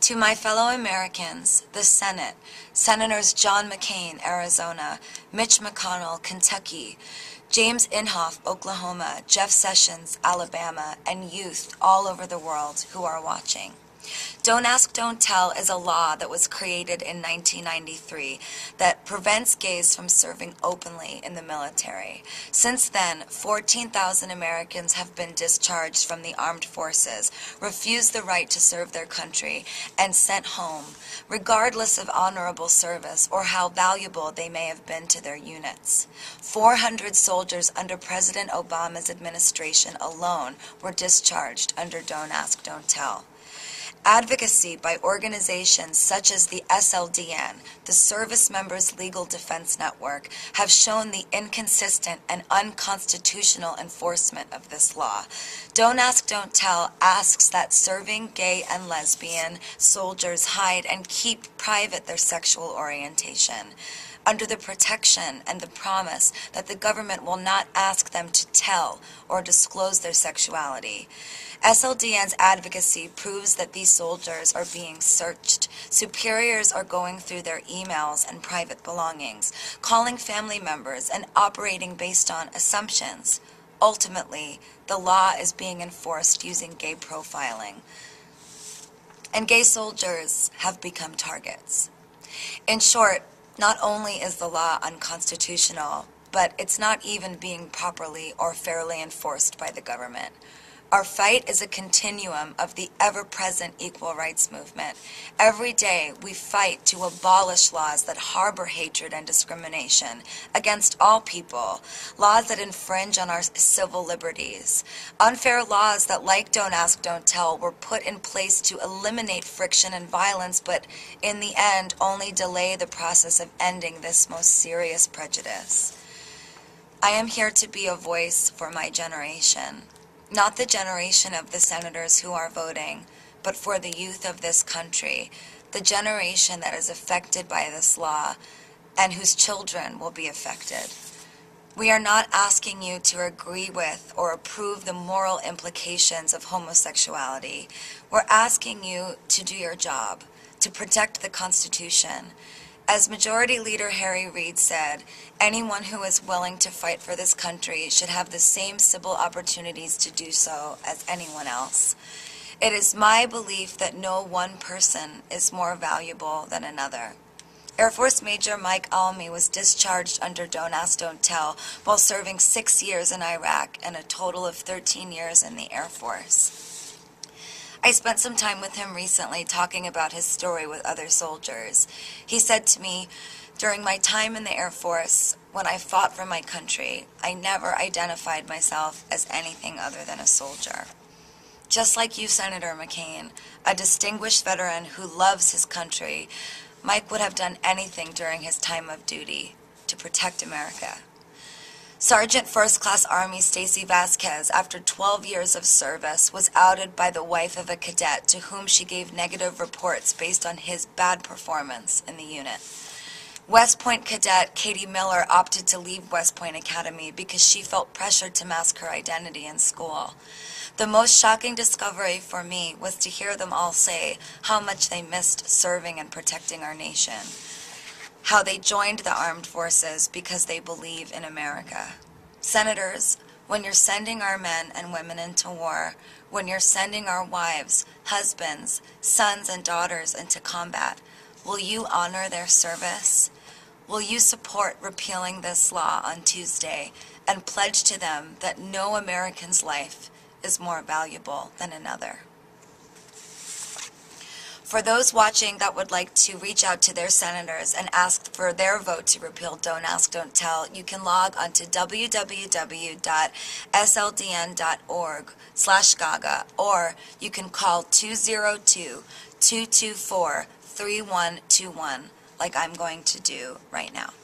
To my fellow Americans, the Senate, Senators John McCain, Arizona, Mitch McConnell, Kentucky, James Inhofe, Oklahoma, Jeff Sessions, Alabama, and youth all over the world who are watching. Don't Ask, Don't Tell is a law that was created in 1993 that prevents gays from serving openly in the military. Since then, 14,000 Americans have been discharged from the armed forces, refused the right to serve their country, and sent home, regardless of honorable service or how valuable they may have been to their units. 400 soldiers under President Obama's administration alone were discharged under Don't Ask, Don't Tell. Advocacy by organizations such as the SLDN, the Service Members Legal Defense Network, have shown the inconsistent and unconstitutional enforcement of this law. Don't Ask, Don't Tell asks that serving gay and lesbian soldiers hide and keep private their sexual orientation, under the protection and the promise that the government will not ask them to tell or disclose their sexuality. SLDN's advocacy proves that these soldiers are being searched. Superiors are going through their emails and private belongings, calling family members and operating based on assumptions. Ultimately, the law is being enforced using gay profiling. And gay soldiers have become targets. In short, not only is the law unconstitutional, but it's not even being properly or fairly enforced by the government. Our fight is a continuum of the ever-present equal rights movement. Every day we fight to abolish laws that harbor hatred and discrimination against all people, laws that infringe on our civil liberties, unfair laws that, like Don't Ask, Don't Tell, were put in place to eliminate friction and violence, but in the end only delay the process of ending this most serious prejudice. I am here to be a voice for my generation. Not the generation of the senators who are voting, but for the youth of this country, the generation that is affected by this law and whose children will be affected. We are not asking you to agree with or approve the moral implications of homosexuality. We're asking you to do your job, to protect the Constitution. As Majority Leader Harry Reid said, anyone who is willing to fight for this country should have the same civil opportunities to do so as anyone else. It is my belief that no one person is more valuable than another. Air Force Major Mike Almy was discharged under Don't Ask, Don't Tell while serving 6 years in Iraq and a total of 13 years in the Air Force. I spent some time with him recently talking about his story with other soldiers. He said to me, during my time in the Air Force, when I fought for my country, I never identified myself as anything other than a soldier. Just like you, Senator McCain, a distinguished veteran who loves his country, Mike would have done anything during his time of duty to protect America. Sergeant First Class Army Stacy Vasquez, after 12 years of service, was outed by the wife of a cadet to whom she gave negative reports based on his bad performance in the unit. West Point cadet Katie Miller opted to leave West Point Academy because she felt pressured to mask her identity in school. The most shocking discovery for me was to hear them all say how much they missed serving and protecting our nation. How they joined the armed forces because they believe in America. Senators, when you're sending our men and women into war, when you're sending our wives, husbands, sons, and daughters into combat, will you honor their service? Will you support repealing this law on Tuesday and pledge to them that no American's life is more valuable than another? For those watching that would like to reach out to their senators and ask for their vote to repeal Don't Ask, Don't Tell, you can log onto www.sldn.org/Gaga, or you can call 202-224-3121, like I'm going to do right now.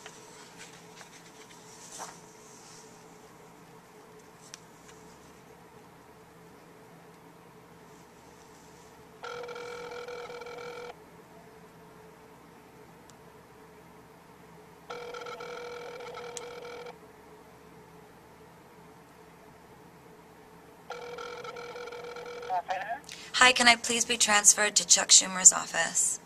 Hi, can I please be transferred to Chuck Schumer's office?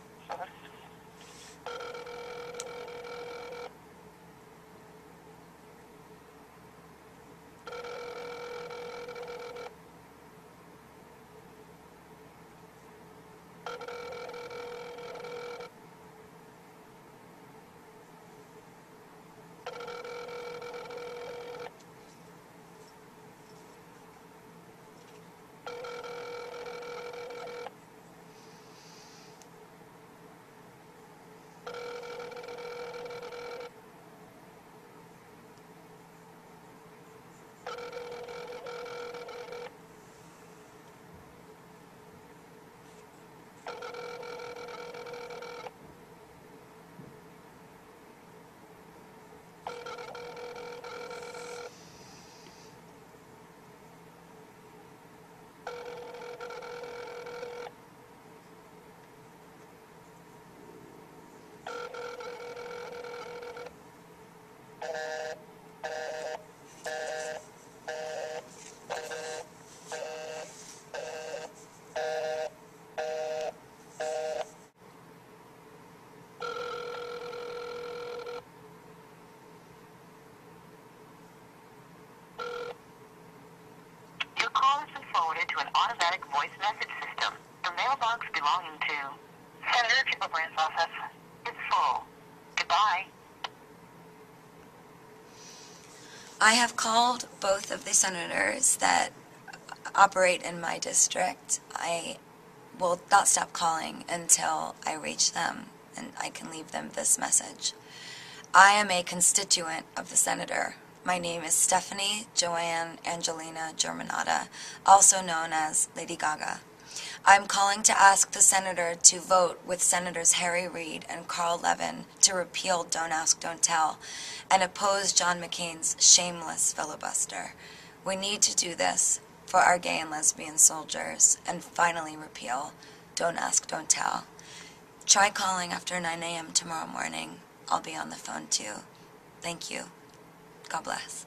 Your call has been forwarded to an automatic voice message system. The mailbox belonging to Senator Gillibrand's office is full. Goodbye. I have called both of the senators that operate in my district. I will not stop calling until I reach them and I can leave them this message. I am a constituent of the senator. My name is Stephanie Joanne Angelina Germanata, also known as Lady Gaga. I'm calling to ask the senator to vote with Senators Harry Reid and Carl Levin to repeal Don't Ask, Don't Tell and oppose John McCain's shameless filibuster. We need to do this for our gay and lesbian soldiers and finally repeal Don't Ask, Don't Tell. Try calling after 9 a.m. tomorrow morning. I'll be on the phone too. Thank you. God bless.